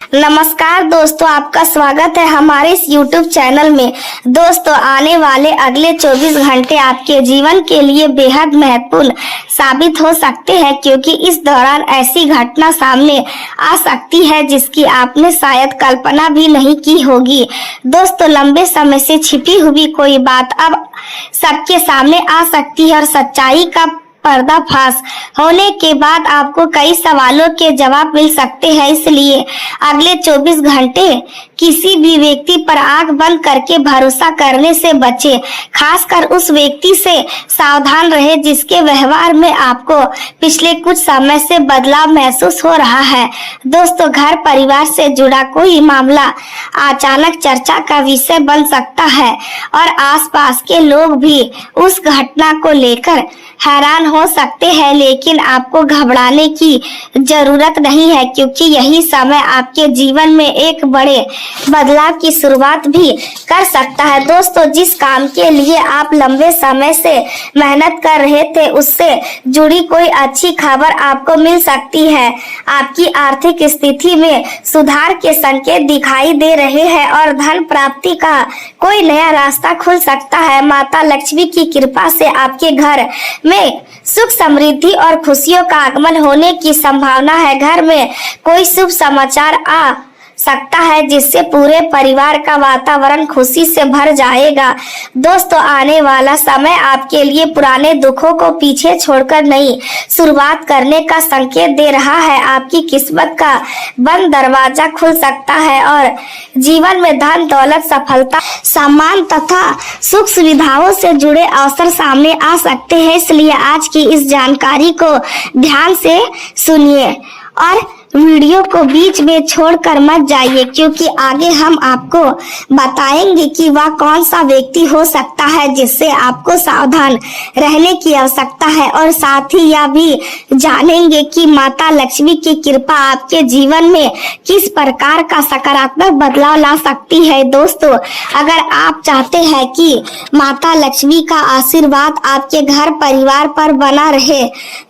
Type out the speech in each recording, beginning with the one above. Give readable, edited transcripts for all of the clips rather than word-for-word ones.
नमस्कार दोस्तों, आपका स्वागत है हमारे इस YouTube चैनल में। दोस्तों, आने वाले अगले 24 घंटे आपके जीवन के लिए बेहद महत्वपूर्ण साबित हो सकते हैं, क्योंकि इस दौरान ऐसी घटना सामने आ सकती है जिसकी आपने शायद कल्पना भी नहीं की होगी। दोस्तों, लंबे समय से छिपी हुई कोई बात अब सबके सामने आ सकती है और सच्चाई का पर्दाफाश होने के बाद आपको कई सवालों के जवाब मिल सकते हैं। इसलिए अगले 24 घंटे किसी भी व्यक्ति पर आंख बंद करके भरोसा करने से बचे। खासकर उस व्यक्ति से सावधान रहे जिसके व्यवहार में आपको पिछले कुछ समय से बदलाव महसूस हो रहा है। दोस्तों, घर परिवार से जुड़ा कोई मामला अचानक चर्चा का विषय बन सकता है और आसपास के लोग भी उस घटना को लेकर हैरान हो सकते हैं, लेकिन आपको घबराने की जरूरत नहीं है, क्योंकि यही समय आपके जीवन में एक बड़े बदलाव की शुरुआत भी कर सकता है। दोस्तों, जिस काम के लिए आप लंबे समय से मेहनत कर रहे थे, उससे जुड़ी कोई अच्छी खबर आपको मिल सकती है। आपकी आर्थिक स्थिति में सुधार के संकेत दिखाई दे रहे हैं और धन प्राप्ति का कोई नया रास्ता खुल सकता है। माता लक्ष्मी की कृपा से आपके घर में सुख समृद्धि और खुशियों का आगमन होने की संभावना है। घर में कोई शुभ समाचार आ सकता है जिससे पूरे परिवार का वातावरण खुशी से भर जाएगा। दोस्तों, आने वाला समय आपके लिए पुराने दुखों को पीछे छोड़कर नई शुरुआत करने का संकेत दे रहा है। आपकी किस्मत का बंद दरवाजा खुल सकता है और जीवन में धन दौलत सफलता सम्मान तथा सुख सुविधाओं से जुड़े अवसर सामने आ सकते हैं। इसलिए आज की इस जानकारी को ध्यान से सुनिए और वीडियो को बीच में छोड़कर मत जाइए, क्योंकि आगे हम आपको बताएंगे कि वह कौन सा व्यक्ति हो सकता है जिससे आपको सावधान रहने की आवश्यकता है, और साथ ही यह भी जानेंगे कि माता लक्ष्मी की कृपा आपके जीवन में किस प्रकार का सकारात्मक बदलाव ला सकती है। दोस्तों, अगर आप चाहते हैं कि माता लक्ष्मी का आशीर्वाद आपके घर परिवार पर बना रहे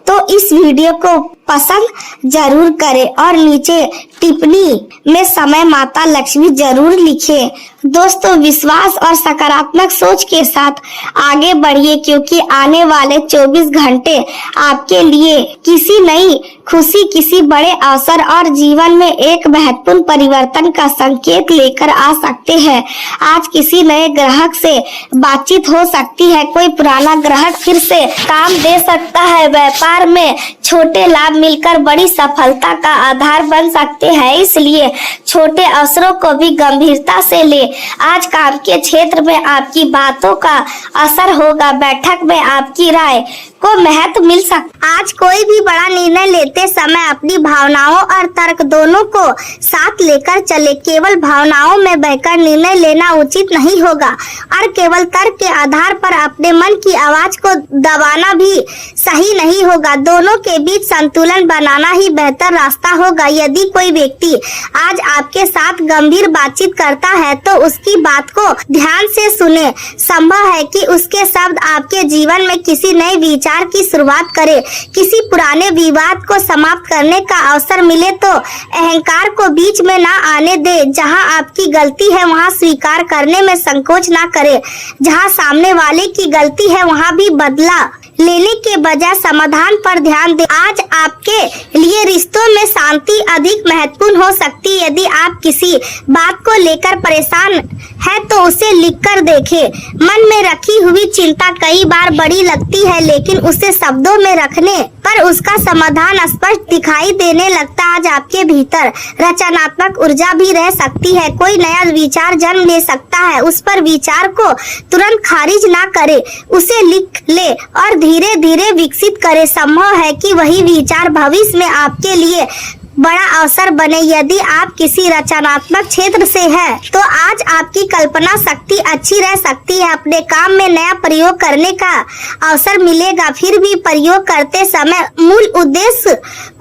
तो इस वीडियो को पसंद जरूर करें और नीचे टिप्पणी में समय माता लक्ष्मी जरूर लिखें। दोस्तों, विश्वास और सकारात्मक सोच के साथ आगे बढ़िए, क्योंकि आने वाले 24 घंटे आपके लिए किसी नई खुशी, किसी बड़े अवसर और जीवन में एक महत्वपूर्ण परिवर्तन का संकेत लेकर आ सकते हैं। आज किसी नए ग्राहक से बातचीत हो सकती है, कोई पुराना ग्राहक फिर से काम दे सकता है। व्यापार में छोटे लाभ मिलकर बड़ी सफलता का आधार बन सकते हैं, इसलिए छोटे अवसरों को भी गंभीरता से ले। आज काम के क्षेत्र में आपकी बातों का असर होगा। बैठक में आपकी राय को महत्व मिल सकता। आज कोई भी बड़ा निर्णय लेते समय अपनी भावनाओं और तर्क दोनों को साथ लेकर चले। केवल भावनाओं में बहकर निर्णय लेना उचित नहीं होगा और केवल तर्क के आधार पर अपने मन की आवाज को दबाना भी सही नहीं होगा। दोनों के बीच संतुलन बनाना ही बेहतर रास्ता होगा। यदि कोई व्यक्ति आज आपके साथ गंभीर बातचीत करता है तो उसकी बात को ध्यान से सुने। संभव है कि उसके शब्द आपके जीवन में किसी नए विचार की शुरुआत करे। किसी पुराने विवाद को समाप्त करने का अवसर मिले तो अहंकार को बीच में ना आने दे। जहां आपकी गलती है वहां स्वीकार करने में संकोच ना करे। जहां सामने वाले की गलती है वहां भी बदला लेने के बजाय समाधान पर ध्यान दें। आज आपके लिए रिश्तों में शांति अधिक महत्वपूर्ण हो सकती है। यदि आप किसी बात को लेकर परेशान है तो उसे लिखकर देखें। मन में रखी हुई चिंता कई बार बड़ी लगती है, लेकिन उसे शब्दों में रखने पर उसका समाधान स्पष्ट दिखाई देने लगता है। आज आपके भीतर रचनात्मक ऊर्जा भी रह सकती है। कोई नया विचार जन्म ले सकता है। उस पर विचार को तुरंत खारिज ना करे, उसे लिख ले और धीरे धीरे विकसित करे। संभव है कि वही विचार भविष्य में आपके लिए बड़ा अवसर बने। यदि आप किसी रचनात्मक क्षेत्र से हैं, तो आज आपकी कल्पना शक्ति अच्छी रह सकती है। अपने काम में नया प्रयोग करने का अवसर मिलेगा। फिर भी प्रयोग करते समय मूल उद्देश्य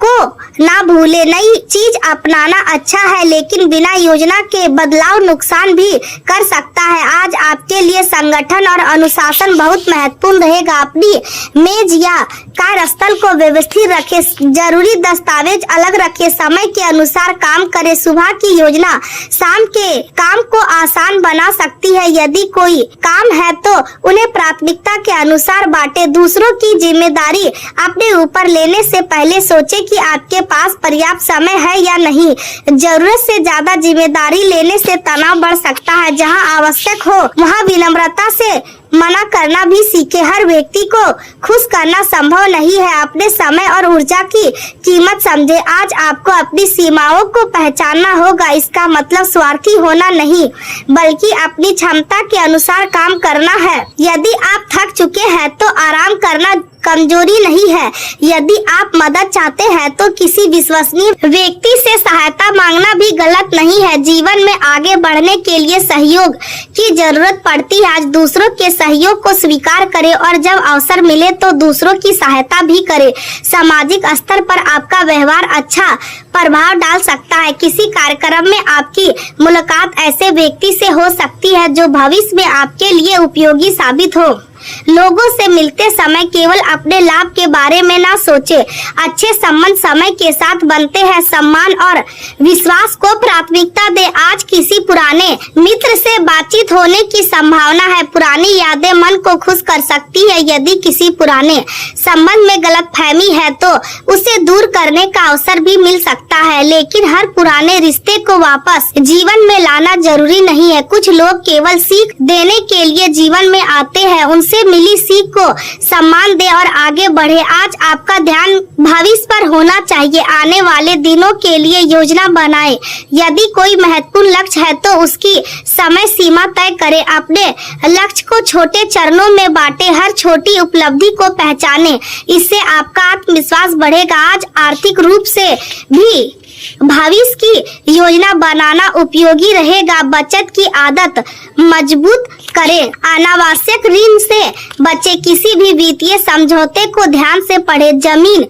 को ना भूले। नई चीज अपनाना अच्छा है, लेकिन बिना योजना के बदलाव नुकसान भी कर सकता है। आज आपके लिए संगठन और अनुशासन बहुत महत्वपूर्ण रहेगा। अपनी मेज या कार्यस्थल को व्यवस्थित रखें। जरूरी दस्तावेज अलग रखें। समय के अनुसार काम करें। सुबह की योजना शाम के काम को आसान बना सकती है। यदि कोई काम है तो उन्हें प्राथमिकता के अनुसार बांटे। दूसरों की जिम्मेदारी अपने ऊपर लेने से पहले सोचें कि आपके पास पर्याप्त समय है या नहीं। जरूरत से ज्यादा जिम्मेदारी लेने से तनाव बढ़ सकता है। जहां आवश्यक हो वहां विनम्रता से मना करना भी सीखे। हर व्यक्ति को खुश करना संभव नहीं है। अपने समय और ऊर्जा की कीमत समझे। आज आपको अपनी सीमाओं को पहचानना होगा। इसका मतलब स्वार्थी होना नहीं, बल्कि अपनी क्षमता के अनुसार काम करना है। यदि आप थक चुके हैं तो आराम करना कमजोरी नहीं है। यदि आप मदद चाहते हैं तो किसी विश्वसनीय व्यक्ति से सहायता मांगना भी गलत नहीं है। जीवन में आगे बढ़ने के लिए सहयोग की जरूरत पड़ती है। आज दूसरों के सहयोग को स्वीकार करें और जब अवसर मिले तो दूसरों की सहायता भी करें। सामाजिक स्तर पर आपका व्यवहार अच्छा प्रभाव डाल सकता है। किसी कार्यक्रम में आपकी मुलाकात ऐसे व्यक्ति से हो सकती है जो भविष्य में आपके लिए उपयोगी साबित हो। लोगों से मिलते समय केवल अपने लाभ के बारे में ना सोचे। अच्छे संबंध समय के साथ बनते हैं। सम्मान और विश्वास को प्राथमिकता दे। आज किसी पुराने मित्र से बातचीत होने की संभावना है। पुरानी यादें मन को खुश कर सकती है। यदि किसी पुराने संबंध में गलतफहमी है तो उसे दूर करने का अवसर भी मिल सकता है। लेकिन हर पुराने रिश्ते को वापस जीवन में लाना जरूरी नहीं है। कुछ लोग केवल सीख देने के लिए जीवन में आते हैं। उनसे मिली सीख को सम्मान दे और आगे बढ़े। आज आपका ध्यान भविष्य पर होना चाहिए। आने वाले दिनों के लिए योजना बनाएं। यदि कोई महत्वपूर्ण लक्ष्य है तो उसकी समय सीमा तय करें। अपने लक्ष्य को छोटे चरणों में बांटें। हर छोटी उपलब्धि को पहचानें। इससे आपका आत्मविश्वास बढ़ेगा। आज आर्थिक रूप से भी भविष्य की योजना बनाना उपयोगी रहेगा। बचत की आदत मजबूत करें। अनावश्यक ऋण से बचे। किसी भी वित्तीय समझौते को ध्यान से पढ़ें। जमीन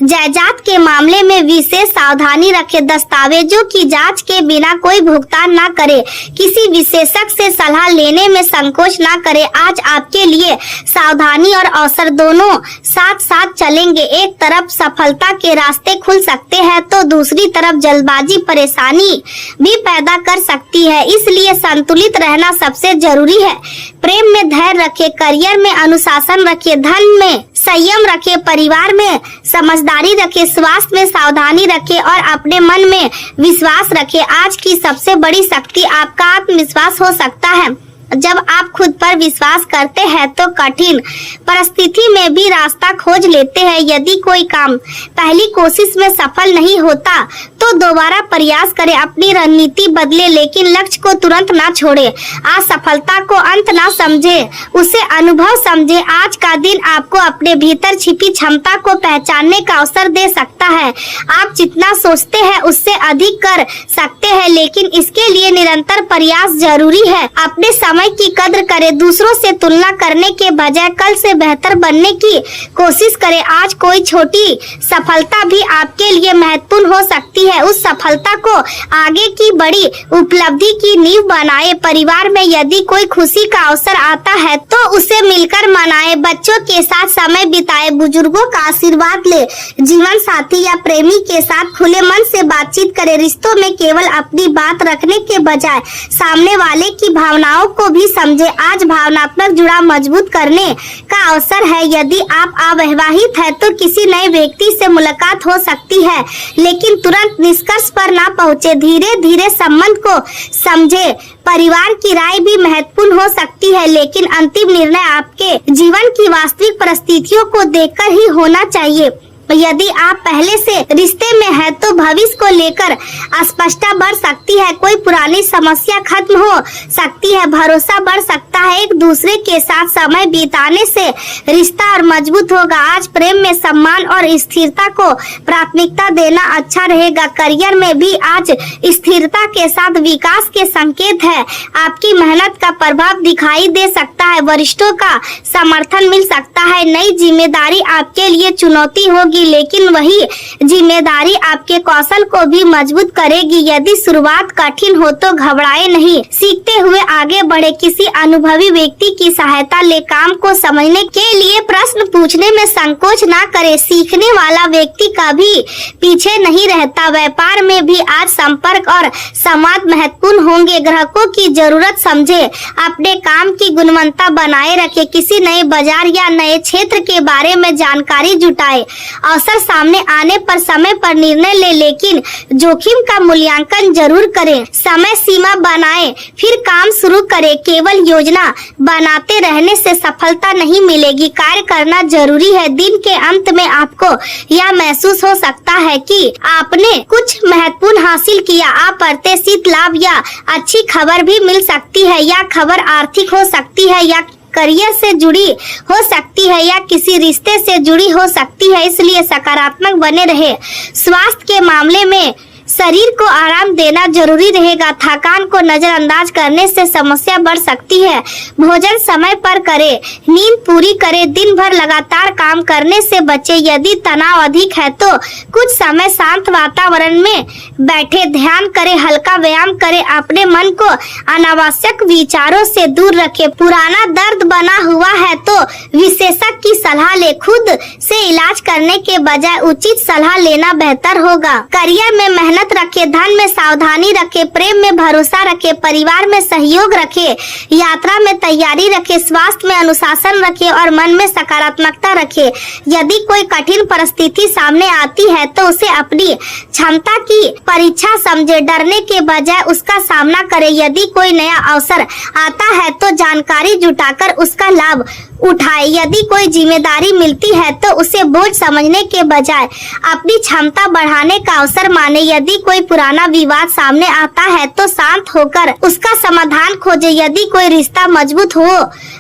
जायदाद के मामले में विशेष सावधानी रखें। दस्तावेजों की जांच के बिना कोई भुगतान न करें। किसी विशेषज्ञ से सलाह लेने में संकोच न करें। आज आपके लिए सावधानी और अवसर दोनों साथ साथ चलेंगे। एक तरफ सफलता के रास्ते खुल सकते हैं तो दूसरी तरफ जल्दबाजी परेशानी भी पैदा कर सकती है। इसलिए संतुलित रहना सबसे जरूरी है। प्रेम में धैर्य रखें। करियर में अनुशासन रखें। धन में संयम रखें। परिवार में समझदारी रखें। स्वास्थ्य में सावधानी रखें और अपने मन में विश्वास रखें। आज की सबसे बड़ी शक्ति आपका आत्मविश्वास हो सकता है। जब आप खुद पर विश्वास करते हैं तो कठिन परिस्थिति में भी रास्ता खोज लेते हैं। यदि कोई काम पहली कोशिश में सफल नहीं होता तो दोबारा प्रयास करें। अपनी रणनीति बदले लेकिन लक्ष्य को तुरंत ना छोड़े। आज सफलता को अंत ना समझे, उसे अनुभव समझे। आज का दिन आपको अपने भीतर छिपी क्षमता को पहचानने का अवसर दे सकता है। आप जितना सोचते हैं उससे अधिक कर सकते हैं, लेकिन इसके लिए निरंतर प्रयास जरूरी है। अपने समय की कद्र करें। दूसरों से तुलना करने के बजाय कल से बेहतर बनने की कोशिश करें। आज कोई छोटी सफलता भी आपके लिए महत्वपूर्ण हो सकती है। उस सफलता को आगे की बड़ी उपलब्धि की नींव बनाए। परिवार में यदि कोई खुशी का अवसर आता है तो उसे मिलकर मनाए। बच्चों के साथ समय बिताए। बुजुर्गों का आशीर्वाद ले। जीवन साथी या प्रेमी के साथ खुले मन से बातचीत करें। रिश्तों में केवल अपनी बात रखने के बजाय सामने वाले की भावनाओं को भी समझे। आज भावनात्मक जुड़ाव मजबूत करने का अवसर है। यदि आप अविवाहित हैं तो किसी नए व्यक्ति से मुलाकात हो सकती है, लेकिन तुरंत निष्कर्ष पर ना पहुंचे। धीरे धीरे संबंध को समझे। परिवार की राय भी महत्वपूर्ण हो सकती है, लेकिन अंतिम निर्णय आपके जीवन की वास्तविक परिस्थितियों को देखकर ही होना चाहिए। यदि आप पहले से रिश्ते में हैं तो भविष्य को लेकर अस्पष्टता बढ़ सकती है। कोई पुरानी समस्या खत्म हो सकती है। भरोसा बढ़ सकता है। एक दूसरे के साथ समय बिताने से रिश्ता और मजबूत होगा। आज प्रेम में सम्मान और स्थिरता को प्राथमिकता देना अच्छा रहेगा। करियर में भी आज स्थिरता के साथ विकास के संकेत है। आपकी मेहनत का प्रभाव दिखाई दे सकता है। वरिष्ठों का समर्थन मिल सकता है। नई जिम्मेदारी आपके लिए चुनौती होगी। होगी, लेकिन वही जिम्मेदारी आपके कौशल को भी मजबूत करेगी। यदि शुरुआत कठिन हो तो घबराए नहीं, सीखते हुए आगे बढ़े। किसी अनुभवी व्यक्ति की सहायता ले। काम को समझने के लिए प्रश्न पूछने में संकोच ना करे। सीखने वाला व्यक्ति कभी पीछे नहीं रहता। व्यापार में भी आज संपर्क और संवाद महत्वपूर्ण होंगे। ग्राहकों की जरूरत समझे, अपने काम की गुणवत्ता बनाए रखे। किसी नए बाजार या नए क्षेत्र के बारे में जानकारी जुटाए। अवसर सामने आने पर समय पर निर्णय ले, लेकिन जोखिम का मूल्यांकन जरूर करें। समय सीमा बनाए फिर काम शुरू करें। केवल योजना बनाते रहने से सफलता नहीं मिलेगी, कार्य करना जरूरी है। दिन के अंत में आपको यह महसूस हो सकता है कि आपने कुछ महत्वपूर्ण हासिल किया। अप्रत्याशित लाभ या अच्छी खबर भी मिल सकती है। यह खबर आर्थिक हो सकती है या करियर से जुड़ी हो सकती है या किसी रिश्ते से जुड़ी हो सकती है, इसलिए सकारात्मक बने रहे। स्वास्थ्य के मामले में शरीर को आराम देना जरूरी रहेगा। थकान को नजरअंदाज करने से समस्या बढ़ सकती है। भोजन समय पर करें, नींद पूरी करें। दिन भर लगातार काम करने से बचे। यदि तनाव अधिक है तो कुछ समय शांत वातावरण में बैठे ध्यान करें, हल्का व्यायाम करें। अपने मन को अनावश्यक विचारों से दूर रखें। पुराना दर्द बना हुआ है तो विशेषज्ञ की सलाह ले। खुद से इलाज करने के बजाय उचित सलाह लेना बेहतर होगा। करियर में मेहनत रखे, धन में सावधानी रखे, प्रेम में भरोसा रखे, परिवार में सहयोग रखे, यात्रा में तैयारी रखे, स्वास्थ्य में अनुशासन रखे और मन में सकारात्मकता रखे। यदि कोई कठिन परिस्थिति सामने आती है तो उसे अपनी क्षमता की परीक्षा समझे, डरने के बजाय उसका सामना करे। यदि कोई नया अवसर आता है तो जानकारी जुटाकर उसका लाभ उठाए। यदि कोई जिम्मेदारी मिलती है तो उसे बोझ समझने के बजाय अपनी क्षमता बढ़ाने का अवसर माने। यदि कोई पुराना विवाद सामने आता है तो शांत होकर उसका समाधान खोजे। यदि कोई रिश्ता मजबूत हो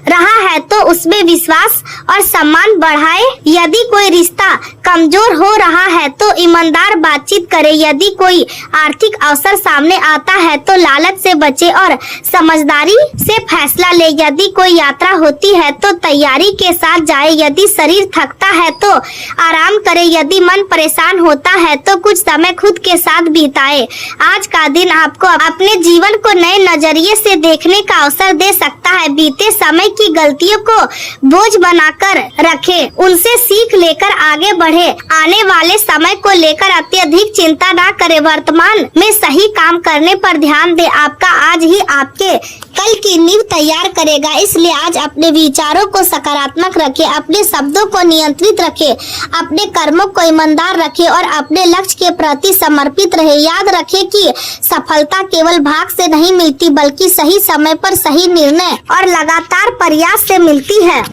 रहा है तो उसमें विश्वास और सम्मान बढ़ाए। यदि कोई रिश्ता कमजोर हो रहा है तो ईमानदार बातचीत करे। यदि कोई आर्थिक अवसर सामने आता है तो लालच से बचे और समझदारी से फैसला ले। यदि कोई यात्रा होती है तो तैयारी के साथ जाए। यदि शरीर थकता है तो आराम करे। यदि मन परेशान होता है तो कुछ समय खुद के साथ बिताए। आज का दिन आपको अपने जीवन को नए नजरिए से देखने का अवसर दे सकता है। बीते समय की गलतियों को बोझ बनाकर रखें, उनसे सीख लेकर आगे बढ़े। आने वाले समय को लेकर अत्यधिक चिंता न करें। वर्तमान में सही काम करने पर ध्यान दे। आपका आज ही आपके कल की नींव तैयार करेगा, इसलिए आज अपने विचारों को सकारात्मक रखें, अपने शब्दों को नियंत्रित रखें, अपने कर्मों को ईमानदार रखें और अपने लक्ष्य के प्रति समर्पित रहे। याद रखें कि सफलता केवल भाग से नहीं मिलती, बल्कि सही समय पर सही निर्णय और लगातार प्रयास से मिलती है।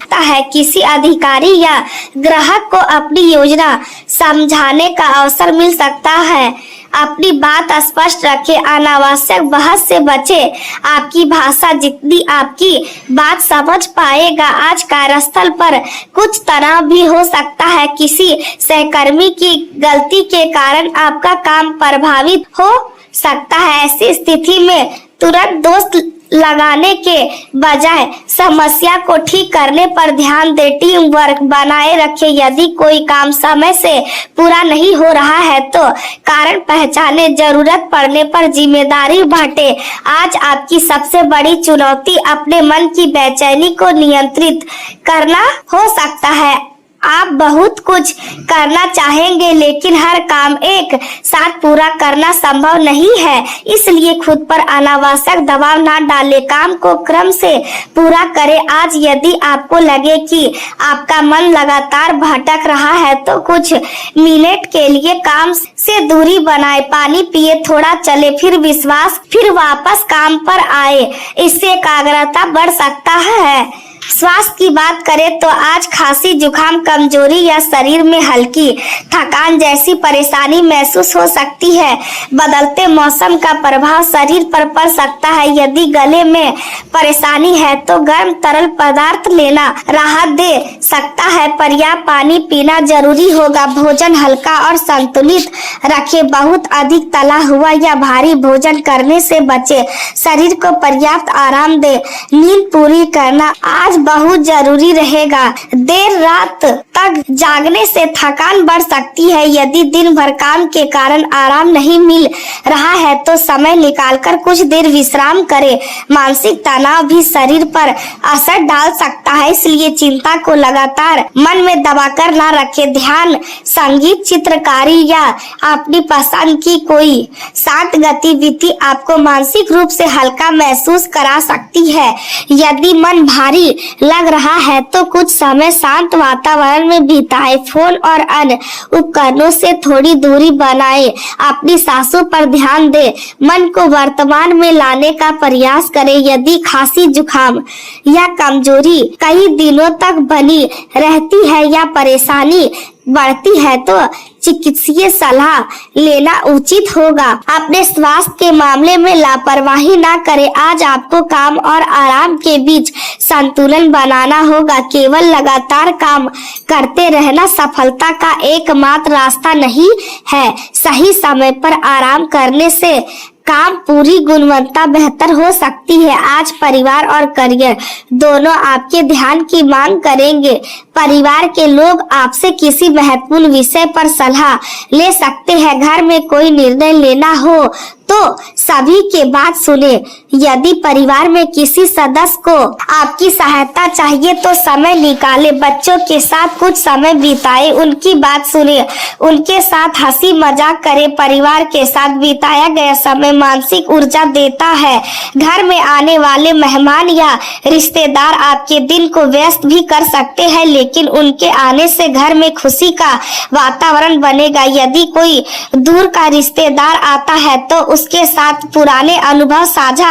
किसी अधिकारी या ग्राहक को अपनी योजना समझाने का अवसर मिल सकता है। अपनी बात स्पष्ट रखें, अनावश्यक बहस से बचे। आपकी भाषा जितनी आपकी बात समझ पाएगा। आज कार्यस्थल पर कुछ तनाव भी हो सकता है। किसी सहकर्मी की गलती के कारण आपका काम प्रभावित हो सकता है। ऐसी स्थिति में तुरंत दोष लगाने के बजाय समस्या को ठीक करने पर ध्यान दे। टीम वर्क बनाए रखे। यदि कोई काम समय से पूरा नहीं हो रहा है तो कारण पहचाने, जरूरत पड़ने पर जिम्मेदारी बांटे। आज आपकी सबसे बड़ी चुनौती अपने मन की बेचैनी को नियंत्रित करना हो सकता है। आप बहुत कुछ करना चाहेंगे लेकिन हर काम एक साथ पूरा करना संभव नहीं है, इसलिए खुद पर अनावश्यक दबाव ना डालें। काम को क्रम से पूरा करें। आज यदि आपको लगे कि आपका मन लगातार भटक रहा है तो कुछ मिनट के लिए काम से दूरी बनाए, पानी पिए, थोड़ा चले, फिर वापस काम पर आए। इससे एकाग्रता बढ़ सकता है। स्वास्थ्य की बात करें तो आज खांसी, जुकाम, कमजोरी या शरीर में हल्की थकान जैसी परेशानी महसूस हो सकती है। बदलते मौसम का प्रभाव शरीर पर पड़ सकता है। यदि गले में परेशानी है तो गर्म तरल पदार्थ लेना राहत दे सकता है। पर्याप्त पानी पीना जरूरी होगा। भोजन हल्का और संतुलित रखें। बहुत अधिक तला हुआ या भारी भोजन करने से बचे। शरीर को पर्याप्त आराम दे। नींद पूरी करना आज आज बहुत जरूरी रहेगा। देर रात तक जागने से थकान बढ़ सकती है। यदि दिन भर काम के कारण आराम नहीं मिल रहा है तो समय निकालकर कुछ देर विश्राम करें। मानसिक तनाव भी शरीर पर असर डाल सकता है, इसलिए चिंता को लगातार मन में दबाकर ना रखें। ध्यान, संगीत, चित्रकारी या अपनी पसंद की कोई शांत गतिविधि आपको मानसिक रूप से हल्का महसूस करा सकती है। यदि मन भारी लग रहा है तो कुछ समय शांत वातावरण में बिताएं। फोन और अन्य उपकरणों से थोड़ी दूरी बनाएं। अपनी सांसों पर ध्यान दें। मन को वर्तमान में लाने का प्रयास करें। यदि खांसी, जुकाम या कमजोरी कई दिनों तक बनी रहती है या परेशानी बढ़ती है तो चिकित्सीय सलाह लेना उचित होगा। अपने स्वास्थ्य के मामले में लापरवाही ना करें। आज आपको काम और आराम के बीच संतुलन बनाना होगा। केवल लगातार काम करते रहना सफलता का एकमात्र रास्ता नहीं है। सही समय पर आराम करने से काम पूरी गुणवत्ता बेहतर हो सकती है। आज परिवार और करियर दोनों आपके ध्यान की मांग करेंगे। परिवार के लोग आपसे किसी महत्वपूर्ण विषय पर सलाह ले सकते हैं। घर में कोई निर्णय लेना हो तो सभी के बात सुने। यदि परिवार में किसी सदस्य को आपकी सहायता चाहिए तो समय निकाले। बच्चों के साथ कुछ समय बिताए, उनकी बात सुने, उनके साथ हंसी मजाक करें। परिवार के साथ बिताया गया समय मानसिक ऊर्जा देता है। घर में आने वाले मेहमान या रिश्तेदार आपके दिन को व्यस्त भी कर सकते हैं, लेकिन उनके आने से घर में खुशी का वातावरण बनेगा। यदि कोई दूर का रिश्तेदार आता है तो उसके साथ पुराने अनुभव साझा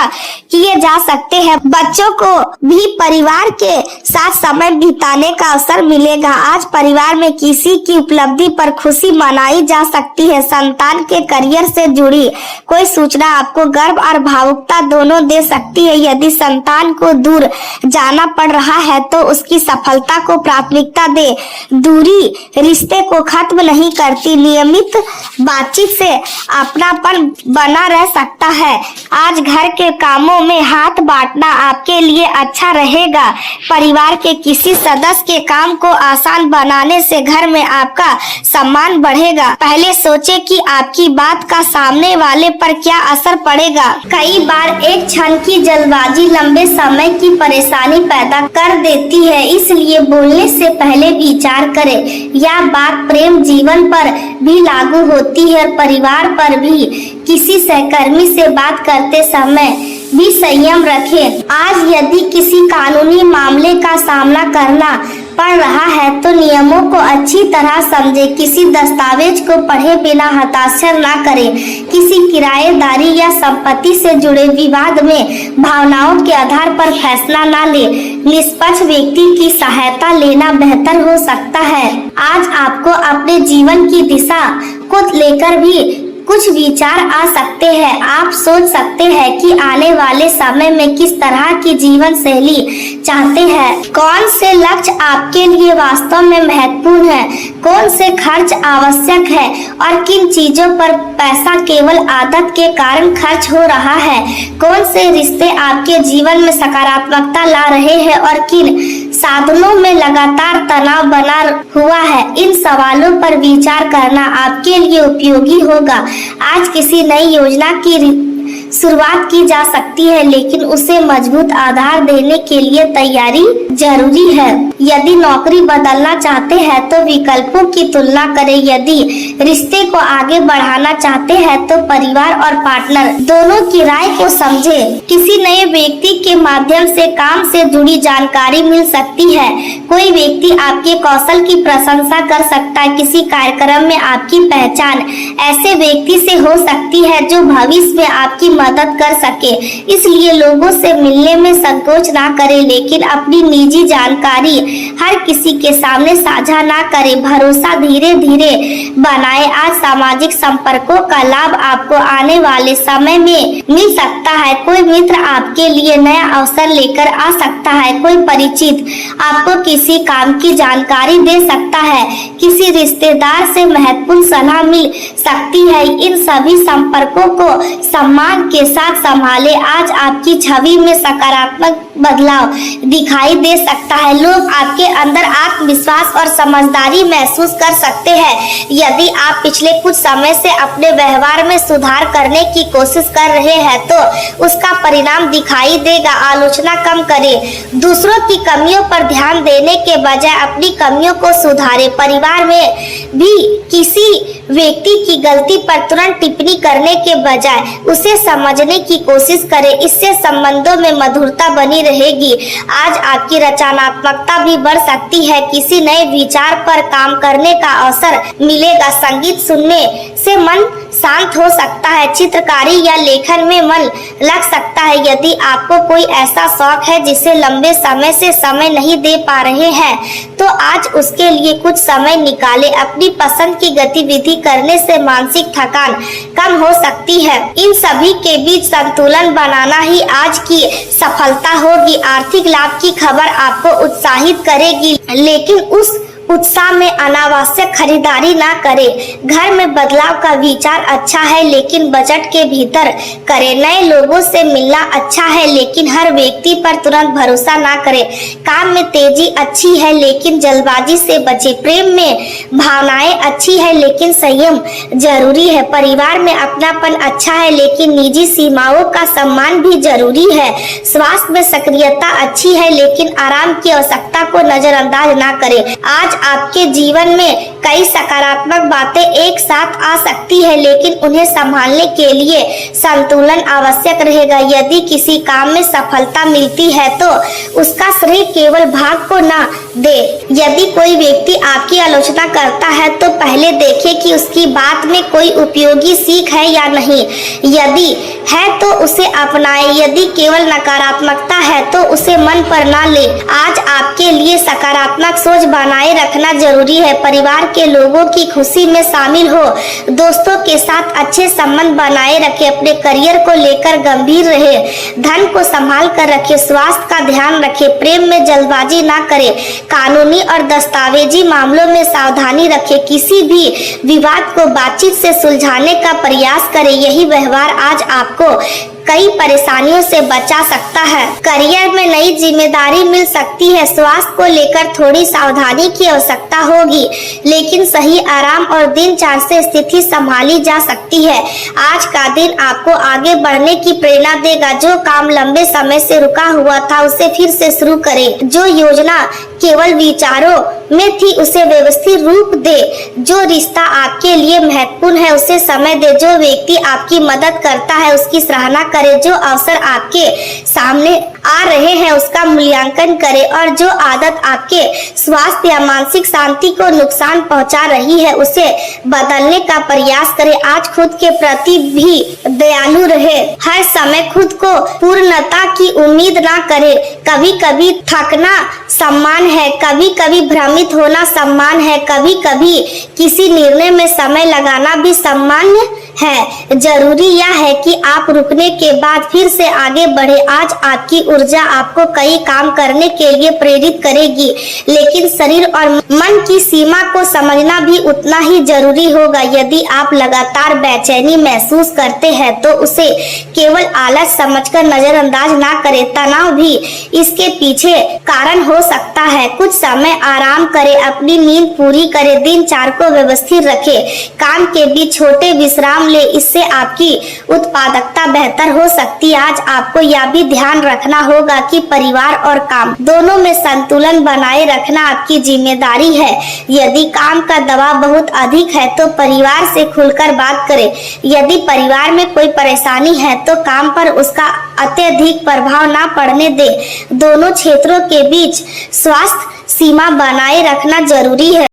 किए जा सकते हैं। बच्चों को भी परिवार के साथ समय बिताने का अवसर मिलेगा। आज परिवार में किसी की उपलब्धि पर खुशी मनाई जा सकती है। संतान के करियर से जुड़ी कोई सूचना आपको गर्व और भावुकता दोनों दे सकती है। यदि संतान को दूर जाना पड़ रहा है तो उसकी सफलता को प्राथमिकता दे। दूरी रिश्ते को खत्म नहीं करती। नियमित बातचीत से अपनापन बना रह सकता है। आज घर के कामों में हाथ बांटना आपके लिए अच्छा रहेगा। परिवार के किसी सदस्य के काम को आसान बनाने से घर में आपका सम्मान बढ़ेगा। पहले सोचें कि आपकी बात का सामने वाले पर क्या असर पड़ेगा। कई बार एक क्षण की जल्दबाजी लंबे समय की परेशानी पैदा कर देती है, इसलिए बोलने से पहले विचार करें। यह बात प्रेम जीवन पर भी लागू होती है और परिवार पर भी। किसी सहकर्मी से बात करते समय भी संयम रखें। आज यदि किसी कानूनी मामले का सामना करना पड़ रहा है तो नियमों को अच्छी तरह समझें। किसी दस्तावेज को पढ़े बिना हस्ताक्षर ना करें। किसी किराएदारी या संपत्ति से जुड़े विवाद में भावनाओं के आधार पर फैसला ना ले। निष्पक्ष व्यक्ति की सहायता लेना बेहतर हो सकता है। आज आपको अपने जीवन की दिशा को लेकर भी कुछ विचार आ सकते हैं। आप सोच सकते हैं कि आने वाले समय में किस तरह की जीवन शैली चाहते हैं। कौन से लक्ष्य आपके लिए वास्तव में महत्वपूर्ण है, कौन से खर्च आवश्यक है और किन चीजों पर पैसा केवल आदत के कारण खर्च हो रहा है। कौन से रिश्ते आपके जीवन में सकारात्मकता ला रहे हैं और किन साधनों में लगातार तनाव बना हुआ है। इन सवालों पर विचार करना आपके लिए उपयोगी होगा। आज किसी नई योजना की शुरुआत की जा सकती है, लेकिन उसे मजबूत आधार देने के लिए तैयारी जरूरी है। यदि नौकरी बदलना चाहते हैं तो विकल्पों की तुलना करें। यदि रिश्ते को आगे बढ़ाना चाहते हैं तो परिवार और पार्टनर दोनों की राय को समझें। किसी नए व्यक्ति के माध्यम से काम से जुड़ी जानकारी मिल सकती है। कोई व्यक्ति आपके कौशल की प्रशंसा कर सकता है। किसी कार्यक्रम में आपकी पहचान ऐसे व्यक्ति से हो सकती है जो भविष्य में आपकी मदद कर सके। इसलिए लोगों से मिलने में संकोच ना करें, लेकिन अपनी निजी जानकारी हर किसी के सामने साझा ना करें। भरोसा धीरे धीरे बनाएं। आज सामाजिक संपर्कों का लाभ आपको आने वाले समय में मिल सकता है। कोई मित्र आपके लिए नया अवसर लेकर आ सकता है। कोई परिचित आपको किसी काम की जानकारी दे सकता है। किसी रिश्तेदार से महत्वपूर्ण सलाह मिल सकती है। इन सभी संपर्कों को सम्मान के साथ संभाले। आज आपकी छवि में सकारात्मक बदलाव दिखाई दे सकता है। लोग आपके अंदर आत्मविश्वास और समझदारी महसूस कर सकते हैं। यदि आप पिछले कुछ समय से अपने व्यवहार में सुधार करने की कोशिश कर रहे हैं तो उसका परिणाम दिखाई देगा। आलोचना कम करें। दूसरों की कमियों पर ध्यान देने के बजाय अपनी कमियों को सुधारें। परिवार में भी किसी व्यक्ति की गलती पर तुरंत टिप्पणी करने के बजाय उसे समझने की कोशिश करें। इससे संबंधों में मधुरता बनी रहेगी। आज आपकी रचनात्मकता भी बढ़ सकती है। किसी नए विचार पर काम करने का अवसर मिलेगा। संगीत सुनने से मन शांत हो सकता है। चित्रकारी या लेखन में मन लग सकता है। यदि आपको कोई ऐसा शौक है जिसे लंबे समय से समय नहीं दे पा रहे हैं तो आज उसके लिए कुछ समय निकालें। अपनी पसंद की गतिविधि करने से मानसिक थकान कम हो सकती है। इन सभी के बीच संतुलन बनाना ही आज की सफलता होगी। आर्थिक लाभ की खबर आपको उत्साहित करेगी, लेकिन उस उत्साह में अनावश्यक खरीदारी ना करें। घर में बदलाव का विचार अच्छा है, लेकिन बजट के भीतर करें। नए लोगों से मिलना अच्छा है, लेकिन हर व्यक्ति पर तुरंत भरोसा ना करें। काम में तेजी अच्छी है, लेकिन जल्दबाजी से बचें। प्रेम में भावनाएं अच्छी है, लेकिन संयम जरूरी है। परिवार में अपनापन अच्छा है, लेकिन निजी सीमाओं का सम्मान भी जरूरी है। स्वास्थ्य में सक्रियता अच्छी है, लेकिन आराम की आवश्यकता को नजरअंदाज ना करें। आज आपके जीवन में कई सकारात्मक बातें एक साथ आ सकती है, लेकिन उन्हें संभालने के लिए संतुलन आवश्यक रहेगा। यदि किसी काम में सफलता मिलती है तो उसका श्रेय केवल भाग को ना दे। यदि कोई व्यक्ति आपकी आलोचना करता है तो पहले देखें कि उसकी बात में कोई उपयोगी सीख है या नहीं। यदि है तो उसे अपनाएं। यदि केवल नकारात्मकता है तो उसे मन पर ना ले। आज आपके लिए सकारात्मक सोच बनाए रखना जरूरी है। परिवार के लोगों की खुशी में शामिल हो। दोस्तों के साथ अच्छे संबंध बनाए रखें। अपने करियर को लेकर गंभीर रहे। धन को संभाल कर रखें। स्वास्थ्य का ध्यान रखें। प्रेम में जल्दबाजी ना करें। कानूनी और दस्तावेजी मामलों में सावधानी रखें। किसी भी विवाद को बातचीत से सुलझाने का प्रयास करें। यही व्यवहार आज आपको कई परेशानियों से बचा सकता है। करियर में नई जिम्मेदारी मिल सकती है। स्वास्थ्य को लेकर थोड़ी सावधानी की आवश्यकता होगी, लेकिन सही आराम और दिनचर्या से स्थिति संभाली जा सकती है। आज का दिन आपको आगे बढ़ने की प्रेरणा देगा। जो काम लंबे समय से रुका हुआ था उसे फिर से शुरू करें। जो योजना केवल विचारों में थी उसे व्यवस्थित रूप दे। जो रिश्ता आपके लिए महत्वपूर्ण है उसे समय दे। जो व्यक्ति आपकी मदद करता है उसकी सराहना करें। जो अवसर आपके सामने आ रहे हैं उसका मूल्यांकन करें, और जो आदत आपके स्वास्थ्य या मानसिक शांति को नुकसान पहुंचा रही है उसे बदलने का प्रयास करें। आज खुद के प्रति भी दयालु रहे। हर समय खुद को पूर्णता की उम्मीद ना करें। कभी कभी थकना सम्मान है, कभी कभी भ्रमित होना सम्मान है, कभी कभी किसी निर्णय में समय लगाना भी सम्मान्य है। जरूरी यह है कि आप रुकने के बाद फिर से आगे बढ़े। आज आपकी ऊर्जा आपको कई काम करने के लिए प्रेरित करेगी, लेकिन शरीर और मन की सीमा को समझना भी उतना ही जरूरी होगा। यदि आप लगातार बेचैनी महसूस करते हैं तो उसे केवल आलस समझकर नजरअंदाज ना करें। तनाव भी इसके पीछे कारण हो सकता है। कुछ समय आराम करें, अपनी नींद पूरी करें, दिनचर्या को व्यवस्थित रखें, काम के बीच छोटे विश्राम ले। इससे आपकी उत्पादकता बेहतर हो सकती है। आज आपको यह भी ध्यान रखना होगा कि परिवार और काम दोनों में संतुलन बनाए रखना आपकी जिम्मेदारी है। यदि काम का दबाव बहुत अधिक है तो परिवार से खुलकर बात करें। यदि परिवार में कोई परेशानी है तो काम पर उसका अत्यधिक प्रभाव ना पड़ने दे। दोनों क्षेत्रों के बीच स्वास्थ्य सीमा बनाए रखना जरूरी है।